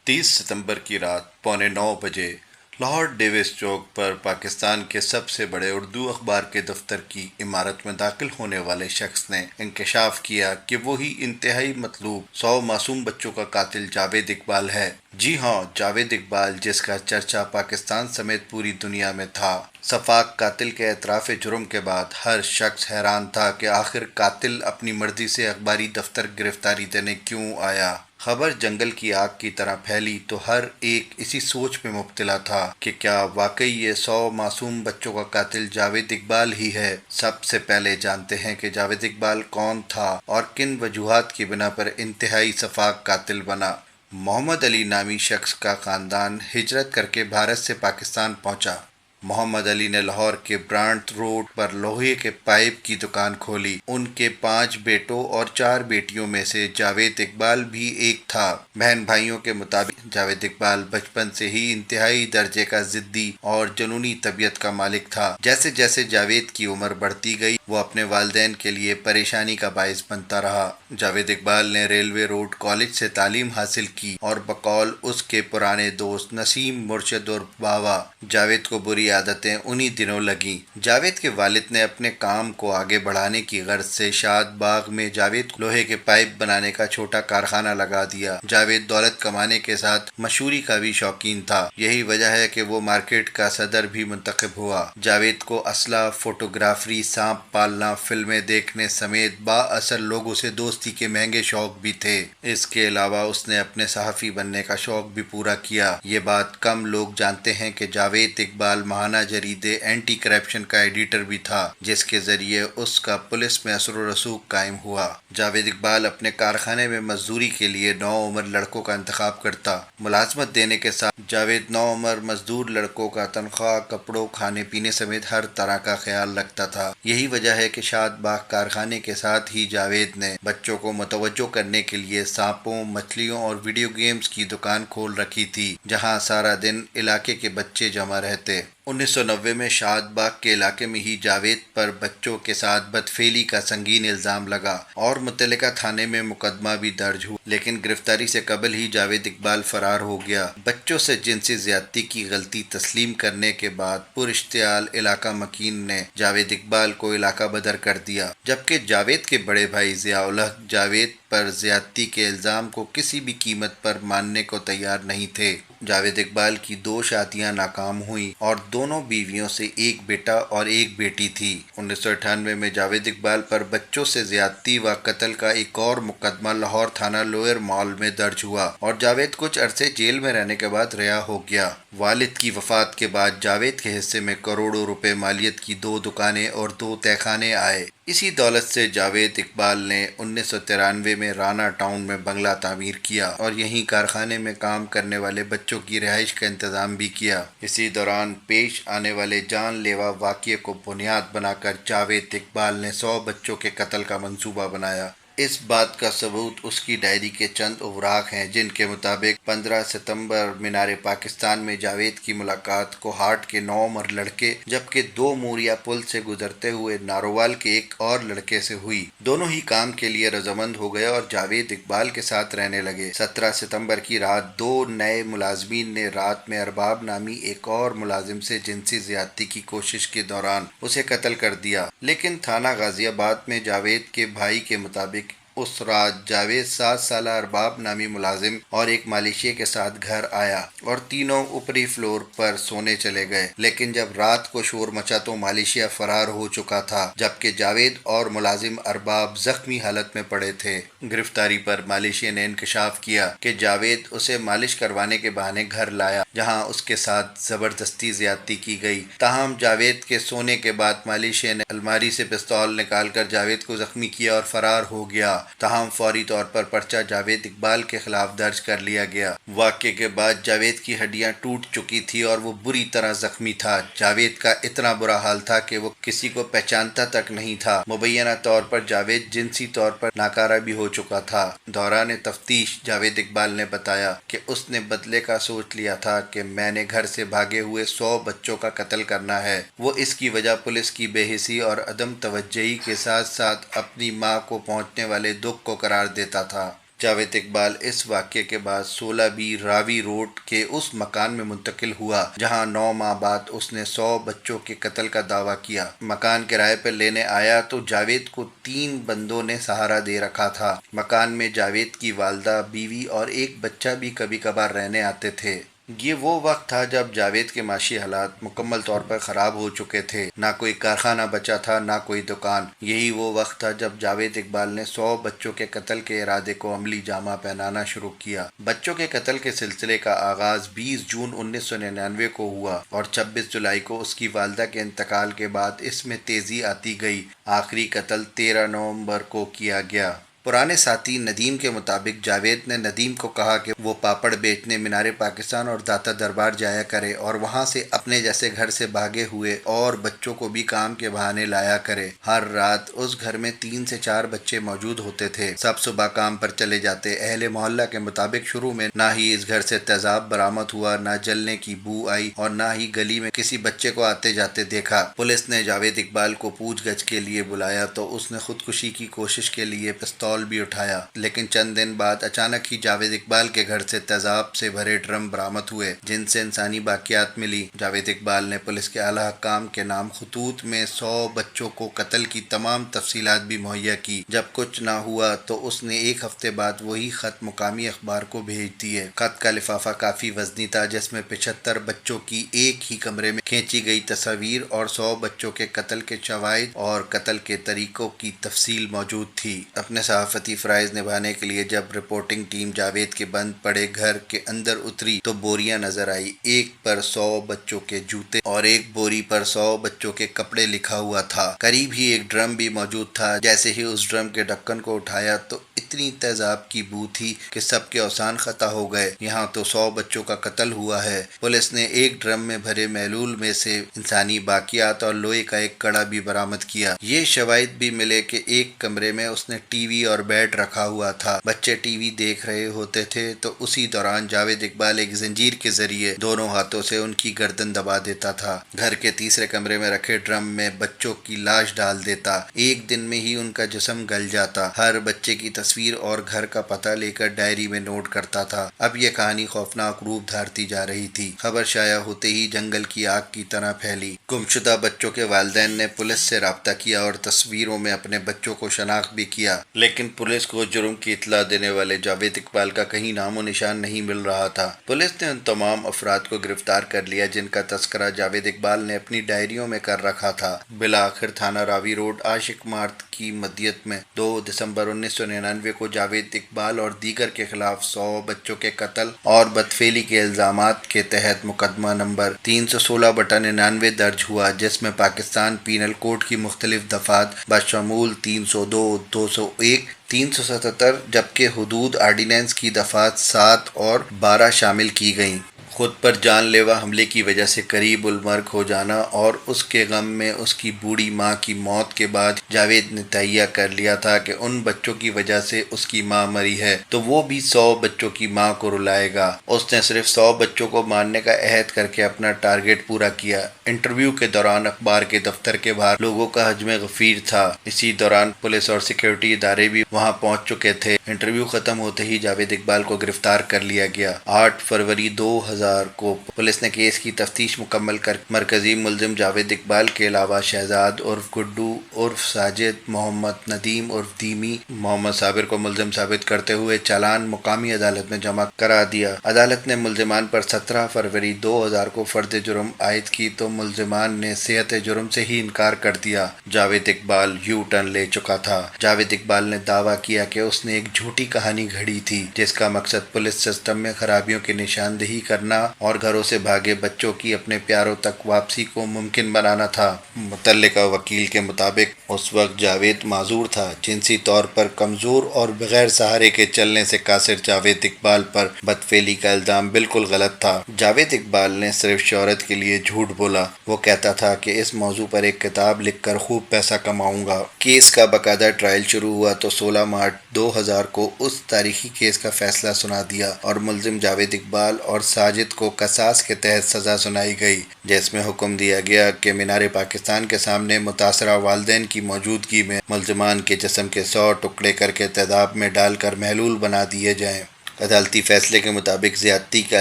30 ستمبر کی رات 8:45 بجے لاہور ڈیوس چوک پر پاکستان کے سب سے بڑے اردو اخبار کے دفتر کی عمارت میں داخل ہونے والے شخص نے انکشاف کیا کہ وہی انتہائی مطلوب 100 معصوم بچوں کا قاتل جاوید اقبال ہے۔ جی ہاں، جاوید اقبال، جس کا چرچا پاکستان سمیت پوری دنیا میں تھا۔ شفاق قاتل کے اعتراف جرم کے بعد ہر شخص حیران تھا کہ آخر قاتل اپنی مرضی سے اخباری دفتر گرفتاری دینے کیوں آیا۔ خبر جنگل کی آگ کی طرح پھیلی تو ہر ایک اسی سوچ میں مبتلا تھا کہ کیا واقعی یہ 100 معصوم بچوں کا قاتل جاوید اقبال ہی ہے۔ سب سے پہلے جانتے ہیں کہ جاوید اقبال کون تھا اور کن وجوہات کی بنا پر انتہائی شفاق قاتل بنا۔ محمد علی نامی شخص کا خاندان ہجرت کر کے بھارت سے پاکستان پہنچا۔ محمد علی نے لاہور کے برانٹ روڈ پر لوہے کے پائپ کی دکان کھولی۔ ان کے 5 بیٹوں اور 4 بیٹیوں میں سے جاوید اقبال بھی ایک تھا۔ بہن بھائیوں کے مطابق جاوید اقبال بچپن سے ہی انتہائی درجے کا ضدی اور جنونی طبیعت کا مالک تھا۔ جیسے جیسے جاوید کی عمر بڑھتی گئی، وہ اپنے والدین کے لیے پریشانی کا باعث بنتا رہا۔ جاوید اقبال نے ریلوے روڈ کالج سے تعلیم حاصل کی اور بقول اس کے پرانے دوست نسیم مرشد اور باوا، جاوید کو بری عادتیں انہی دنوں لگیں۔ جاوید کے والد نے اپنے کام کو آگے بڑھانے کی غرض سے شاد باغ میں جاوید کو لوہے کے پائپ بنانے کا چھوٹا کارخانہ لگا دیا۔ جاوید دولت کمانے کے ساتھ مشہوری کا بھی شوقین تھا۔ یہی وجہ ہے کہ وہ مارکیٹ کا صدر بھی منتخب ہوا۔ جاوید کو اسلحہ، فوٹوگرافری، سانپ پالنا، فلمیں دیکھنے سمیت با اثر لوگوں سے دوستی کے مہنگے شوق بھی تھے۔ اس کے علاوہ اس نے اپنے صحافی بننے کا شوق بھی پورا کیا۔ یہ بات کم لوگ جانتے ہیں کہ جاوید اقبال ماہانہ جریدے اینٹی کرپشن کا ایڈیٹر بھی تھا، جس کے ذریعے اس کا پولیس میں اثر و رسوخ قائم ہوا۔ جاوید اقبال اپنے کارخانے میں مزدوری کے لیے نوعمر لڑکوں کا انتخاب کرتا۔ ملازمت دینے کے ساتھ جاوید نوعمر مزدور لڑکوں کا تنخواہ، کپڑوں، کھانے پینے سمیت ہر طرح کا خیال رکھتا تھا۔ یہی وجہ ہے کہ شاد باغ کارخانے کے ساتھ ہی جاوید نے بچوں کو متوجہ کرنے کے لیے سانپوں، مچھلیوں اور ویڈیو گیمز کی دکان کھول رکھی تھی، جہاں سارا دن علاقے کے بچے جمع رہتے۔ 1990 میں شاد باغ کے علاقے میں ہی جاوید پر بچوں کے ساتھ بدفعلی کا سنگین الزام لگا اور متعلقہ تھانے میں مقدمہ بھی درج ہوا، لیکن گرفتاری سے قبل ہی جاوید اقبال فرار ہو گیا۔ بچوں سے جنسی زیادتی کی غلطی تسلیم کرنے کے بعد پراشتعال علاقہ مکین نے جاوید اقبال کو علاقہ بدر کر دیا، جبکہ جاوید کے بڑے بھائی ضیاء الحق جاوید پر زیادتی کے الزام کو کسی بھی قیمت پر ماننے کو تیار نہیں تھے۔ جاوید اقبال کی 2 شادیاں ناکام ہوئیں اور دونوں بیویوں سے ایک بیٹا اور ایک بیٹی تھی۔ 1998 میں جاوید اقبال پر بچوں سے زیادتی و قتل کا ایک اور مقدمہ لاہور تھانہ لوئر مال میں درج ہوا اور جاوید کچھ عرصے جیل میں رہنے کے بعد رہا ہو گیا۔ والد کی وفات کے بعد جاوید کے حصے میں کروڑوں روپے مالیت کی 2 دکانیں اور 2 تہہ خانے آئے۔ اسی دولت سے جاوید اقبال نے 1993 میں رانا ٹاؤن میں بنگلہ تعمیر کیا اور یہیں کارخانے میں کام کرنے والے بچوں کی رہائش کا انتظام بھی کیا۔ اسی دوران پیش آنے والے جان لیوا واقعے کو بنیاد بنا کر جاوید اقبال نے 100 بچوں کے قتل کا منصوبہ بنایا۔ اس بات کا ثبوت اس کی ڈائری کے چند اوراق ہیں، جن کے مطابق 15 ستمبر مینار پاکستان میں جاوید کی ملاقات کوہاٹ کے نوعمر لڑکے جبکہ 2 موریا پل سے گزرتے ہوئے نارووال کے ایک اور لڑکے سے ہوئی۔ دونوں ہی کام کے لیے رضامند ہو گئے اور جاوید اقبال کے ساتھ رہنے لگے۔ 17 ستمبر کی رات 2 نئے ملازمین نے رات میں ارباب نامی ایک اور ملازم سے جنسی زیادتی کی کوشش کے دوران اسے قتل کر دیا، لیکن تھانہ غازی آباد میں جاوید کے بھائی کے مطابق اس رات جاوید 7 سالہ ارباب نامی ملازم اور ایک مالشیے کے ساتھ گھر آیا اور تینوں اوپری فلور پر سونے چلے گئے، لیکن جب رات کو شور مچا تو مالشیہ فرار ہو چکا تھا، جبکہ جاوید اور ملازم ارباب زخمی حالت میں پڑے تھے۔ گرفتاری پر مالشیے نے انکشاف کیا کہ جاوید اسے مالش کروانے کے بہانے گھر لایا، جہاں اس کے ساتھ زبردستی زیادتی کی گئی۔ تاہم جاوید کے سونے کے بعد مالشیے نے الماری سے پستول نکال کر جاوید کو زخمی کیا اور فرار ہو گیا۔ تاہم فوری طور پر پرچہ جاوید اقبال کے خلاف درج کر لیا گیا۔ واقعے کے بعد جاوید کی ہڈیاں ٹوٹ چکی تھی اور وہ بری طرح زخمی تھا۔ جاوید کا اتنا برا حال تھا کہ وہ کسی کو پہچانتا تک نہیں تھا۔ مبینہ طور پر جاوید جنسی طور پر ناکارہ بھی ہو چکا تھا۔ دوران تفتیش جاوید اقبال نے بتایا کہ اس نے بدلے کا سوچ لیا تھا کہ میں نے گھر سے بھاگے ہوئے 100 بچوں کا قتل کرنا ہے۔ وہ اس کی وجہ پولیس کی بے حسی اور عدم توجہی کے ساتھ ساتھ اپنی ماں کو پہنچنے والے دکھ کو قرار دیتا تھا۔ جاوید اقبال اس واقعے کے بعد 16B راوی روڈ کے اس مکان میں منتقل ہوا جہاں 9 ماہ بعد اس نے 100 بچوں کے قتل کا دعویٰ کیا۔ مکان کرائے پر لینے آیا تو جاوید کو 3 بندوں نے سہارا دے رکھا تھا۔ مکان میں جاوید کی والدہ، بیوی اور ایک بچہ بھی کبھی کبھار رہنے آتے تھے۔ یہ وہ وقت تھا جب جاوید کے معاشی حالات مکمل طور پر خراب ہو چکے تھے۔ نہ کوئی کارخانہ بچا تھا، نہ کوئی دکان۔ یہی وہ وقت تھا جب جاوید اقبال نے 100 بچوں کے قتل کے ارادے کو عملی جامہ پہنانا شروع کیا۔ بچوں کے قتل کے سلسلے کا آغاز 20 جون 1999 کو ہوا اور 26 جولائی کو اس کی والدہ کے انتقال کے بعد اس میں تیزی آتی گئی۔ آخری قتل 13 نومبر کو کیا گیا۔ پرانے ساتھی ندیم کے مطابق جاوید نے ندیم کو کہا کہ وہ پاپڑ بیچنے مینار پاکستان اور داتا دربار جایا کرے اور وہاں سے اپنے جیسے گھر سے بھاگے ہوئے اور بچوں کو بھی کام کے بہانے لایا کرے۔ ہر رات اس گھر میں 3 سے 4 بچے موجود ہوتے تھے۔ سب صبح کام پر چلے جاتے۔ اہل محلہ کے مطابق شروع میں نہ ہی اس گھر سے تیزاب برآمد ہوا، نہ جلنے کی بو آئی اور نہ ہی گلی میں کسی بچے کو آتے جاتے دیکھا۔ پولیس نے جاوید اقبال کو پوچھ گچھ کے لیے بلایا تو اس نے خودکشی کی کوشش کے لیے پستول بھی اٹھایا، لیکن چند دن بعد اچانک ہی جاوید اقبال کے گھر سے تیزاب سے بھرے ڈرم برآمد ہوئے جن سے انسانی باقیات ملی۔ جاوید اقبال نے پولیس کے اعلیٰ حکام کے نام خطوط میں 100 بچوں کو قتل کی تمام تفصیلات بھی مہیا کی۔ جب کچھ نہ ہوا تو اس نے ایک ہفتے بعد وہی خط مقامی اخبار کو بھیج دیے۔ خط کا لفافہ کافی وزنی تھا جس میں 75 بچوں کی ایک ہی کمرے میں کھینچی گئی تصاویر اور 100 بچوں کے قتل کے شواہد اور قتل کے طریقوں کی تفصیل موجود تھی۔ اپنے صحافتی فرائض نبھانے کے لیے جب رپورٹنگ ٹیم جاوید کے بند پڑے گھر کے اندر اتری تو بوریاں نظر آئی۔ ایک پر 100 بچوں کے جوتے اور ایک بوری پر 100 بچوں کے کپڑے لکھا ہوا تھا۔ قریب ہی ایک ڈرم بھی موجود تھا۔ جیسے ہی اس ڈرم کے ڈھکن کو اٹھایا تو اتنی تیزاب کی بو تھی کہ سب کے اوزان خطا ہو گئے۔ یہاں تو 100 بچوں کا قتل ہوا ہے۔ پولیس نے ایک ڈرم میں بھرے محلول میں سے انسانی باقیات اور لوہے کا ایک کڑا بھی برآمد کیا۔ یہ شواہد بھی ملے کہ ایک کمرے میں اس نے ٹی وی اور بیڈ رکھا ہوا تھا۔ بچے ٹی وی دیکھ رہے ہوتے تھے تو اسی دوران جاوید اقبال ایک زنجیر کے ذریعے دونوں ہاتھوں سے ان کی گردن دبا دیتا تھا۔ گھر کے تیسرے کمرے میں رکھے ڈرم میں بچوں کی لاش ڈال دیتا۔ ایک دن میں ہی ان کا جسم گل جاتا۔ ہر بچے کی تصویر اور گھر کا پتہ لے کر ڈائری میں نوٹ کرتا تھا۔ اب یہ کہانی خوفناک روپ دھارتی جا رہی تھی۔ خبر شائع ہوتے ہی جنگل کی آگ کی طرح پھیلی۔ گمشدہ بچوں کے والدین نے پولیس سے رابطہ کیا اور تصویروں میں اپنے بچوں کو شناخت بھی کیا، لیکن پولیس کو جرم کی اطلاع دینے والے جاوید اقبال کا کہیں نام و نشان نہیں مل رہا تھا۔ پولیس نے ان تمام افراد کو گرفتار کر لیا جن کا تذکرہ جاوید اقبال نے اپنی ڈائریوں میں کر رکھا تھا۔ بالآخر تھانہ راوی روڈ عاشق مارٹ کی مدیت میں 2 دسمبر 1999 کو جاوید اقبال اور دیگر کے خلاف 100 بچوں کے قتل اور بدفعلی کے الزامات کے تحت مقدمہ نمبر 316/99 درج ہوا، جس میں پاکستان پینل کوڈ کی مختلف دفعات بشمول 302، 201، 377 جبکہ حدود آرڈیننس کی دفعات 7 اور 12 شامل کی گئیں۔ خود پر جان لیوا حملے کی وجہ سے قریب المرگ ہو جانا اور اس کے غم میں اس کی بوڑھی ماں کی موت کے بعد جاوید نے تہیہ کر لیا تھا کہ ان بچوں کی وجہ سے اس کی ماں مری ہے تو وہ بھی 100 بچوں کی ماں کو رلائے گا۔ اس نے صرف 100 بچوں کو مارنے کا عہد کر کے اپنا ٹارگٹ پورا کیا۔ انٹرویو کے دوران اخبار کے دفتر کے باہر لوگوں کا حجم غفیر تھا۔ اسی دوران پولیس اور سیکورٹی ادارے بھی وہاں پہنچ چکے تھے۔ انٹرویو ختم ہوتے ہی جاوید اقبال کو گرفتار کر لیا گیا۔ 8 فروری 2000 کو پولیس نے کیس کی تفتیش مکمل کر مرکزی ملزم جاوید اقبال کے علاوہ شہزاد عرف گڈو عرف ساجد، محمد ندیم عرف دیمی، محمد صابر کو ملزم ثابت کرتے ہوئے چالان مقامی عدالت میں جمع کرا دیا۔ عدالت نے ملزمان پر 17 فروری 2000 کو فرد جرم عائد کی تو ملزمان نے صحت جرم سے ہی انکار کر دیا۔ جاوید اقبال یو ٹرن لے چکا تھا۔ جاوید اقبال نے دعویٰ کیا کہ اس نے ایک جھوٹی کہانی گھڑی تھی جس کا مقصد پولیس سسٹم میں خرابیوں کی نشاندہی کرنا اور گھروں سے بھاگے بچوں کی اپنے پیاروں تک واپسی کو ممکن بنانا تھا۔ متعلقہ وکیل کے مطابق اس وقت جاوید معذور تھا۔ جنسی طور پر کمزور اور بغیر سہارے کے چلنے سے قاصر جاوید اقبال پر بدفعلی کا الزام بالکل غلط تھا۔ جاوید اقبال نے صرف شہرت کے لیے جھوٹ بولا۔ وہ کہتا تھا کہ اس موضوع پر ایک کتاب لکھ کر خوب پیسہ کماؤں گا۔ کیس کا باقاعدہ ٹرائل شروع ہوا تو 16 مارچ 2000 کو اس تاریخی کیس کا فیصلہ سنا دیا اور ملزم جاوید اقبال اور ساجد ساجد کو قصاص کے تحت سزا سنائی گئی، جس میں حکم دیا گیا کہ مینار پاکستان کے سامنے متاثرہ والدین کی موجودگی میں ملزمان کے جسم کے 100 ٹکڑے کر کے تیزاب میں ڈال کر محلول بنا دیے جائیں۔ عدالتی فیصلے کے مطابق زیادتی کا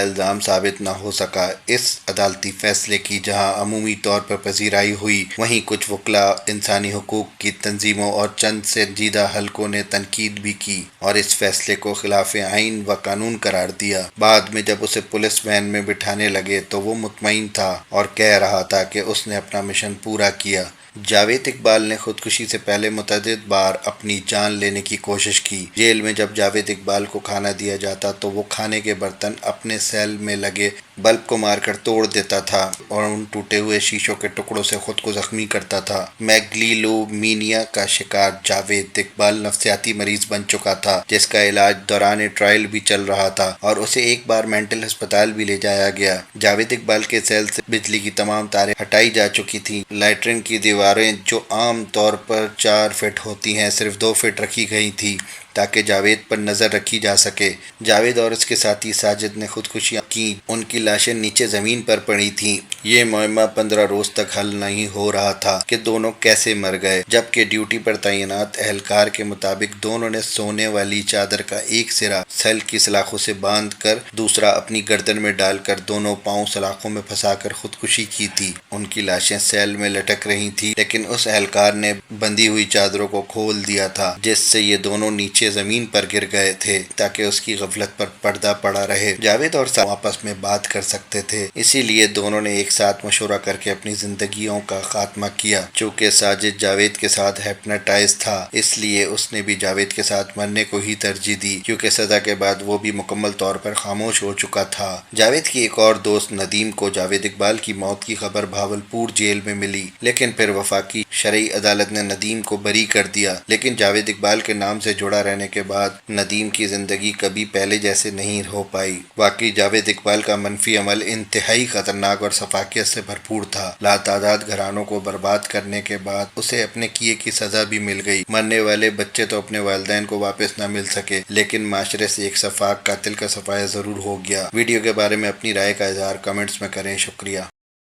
الزام ثابت نہ ہو سکا۔ اس عدالتی فیصلے کی جہاں عمومی طور پر پذیرائی ہوئی، وہیں کچھ وکلاء، انسانی حقوق کی تنظیموں اور چند سنجیدہ حلقوں نے تنقید بھی کی اور اس فیصلے کو خلاف آئین و قانون قرار دیا۔ بعد میں جب اسے پولیس وین میں بٹھانے لگے تو وہ مطمئن تھا اور کہہ رہا تھا کہ اس نے اپنا مشن پورا کیا۔ جاوید اقبال نے خودکشی سے پہلے متعدد بار اپنی جان لینے کی کوشش کی۔ جیل میں جب جاوید اقبال کو کھانا دیا جاتا تو وہ کھانے کے برتن اپنے سیل میں لگے بلب کو مار کر توڑ دیتا تھا اور ان ٹوٹے ہوئے شیشوں کے ٹکڑوں سے خود کو زخمی کرتا تھا۔ میگلیلومینیا کا شکار جاوید اقبال نفسیاتی مریض بن چکا تھا، جس کا علاج دوران ٹرائل بھی چل رہا تھا اور اسے ایک بار مینٹل ہسپتال بھی لے جایا گیا۔ جاوید اقبال کے سیل سے بجلی کی تمام تاریں ہٹائی جا چکی تھیں۔ لیٹرن کی دیواریں جو عام طور پر 4 فٹ ہوتی ہیں صرف 2 فٹ رکھی گئی تھی تاکہ جاوید پر نظر رکھی جا سکے۔ جاوید اور اس کے ساتھی ساجد نے خودکشیاں کی، ان کی لاشیں نیچے زمین پر پڑی تھیں۔ یہ معمہ 15 روز تک حل نہیں ہو رہا تھا کہ دونوں کیسے مر گئے، جبکہ ڈیوٹی پر تعینات اہلکار کے مطابق دونوں نے سونے والی چادر کا ایک سرا سیل کی سلاخوں سے باندھ کر دوسرا اپنی گردن میں ڈال کر دونوں پاؤں سلاخوں میں پھنسا کر خودکشی کی تھی۔ ان کی لاشیں سیل میں لٹک رہی تھیں، لیکن اس اہلکار نے بندھی ہوئی چادروں کو کھول دیا تھا، جس سے یہ دونوں نیچے زمین پر گر گئے تھے تاکہ اس کی غفلت پر پردہ پڑا رہے۔ جاوید اور ساجد آپس میں بات کر سکتے تھے، اسی لیے دونوں نے ایک ساتھ مشورہ کر کے اپنی زندگیوں کا خاتمہ کیا۔ چونکہ ساجد جاوید کے ساتھ ہیپناٹائز تھا، اس لیے اس نے بھی جاوید کے ساتھ مرنے کو ہی ترجیح دی، کیونکہ سزا کے بعد وہ بھی مکمل طور پر خاموش ہو چکا تھا۔ جاوید کی ایک اور دوست ندیم کو جاوید اقبال کی موت کی خبر بھاولپور جیل میں ملی، لیکن پھر وفاقی شرعی عدالت نے ندیم کو بری کر دیا۔ لیکن جاوید اقبال کے نام سے جڑا رہنے کے بعد ندیم کی زندگی کبھی پہلے جیسے نہیں ہو پائی۔ واقعی جاوید اقبال کا منفی عمل انتہائی خطرناک اور سفاکیت سے بھرپور تھا۔ لاتعداد گھرانوں کو برباد کرنے کے بعد اسے اپنے کیے کی سزا بھی مل گئی۔ مرنے والے بچے تو اپنے والدین کو واپس نہ مل سکے، لیکن معاشرے سے ایک شفاق قاتل کا صفایا ضرور ہو گیا۔ ویڈیو کے بارے میں اپنی رائے کا اظہار کمنٹس میں کریں۔ شکریہ۔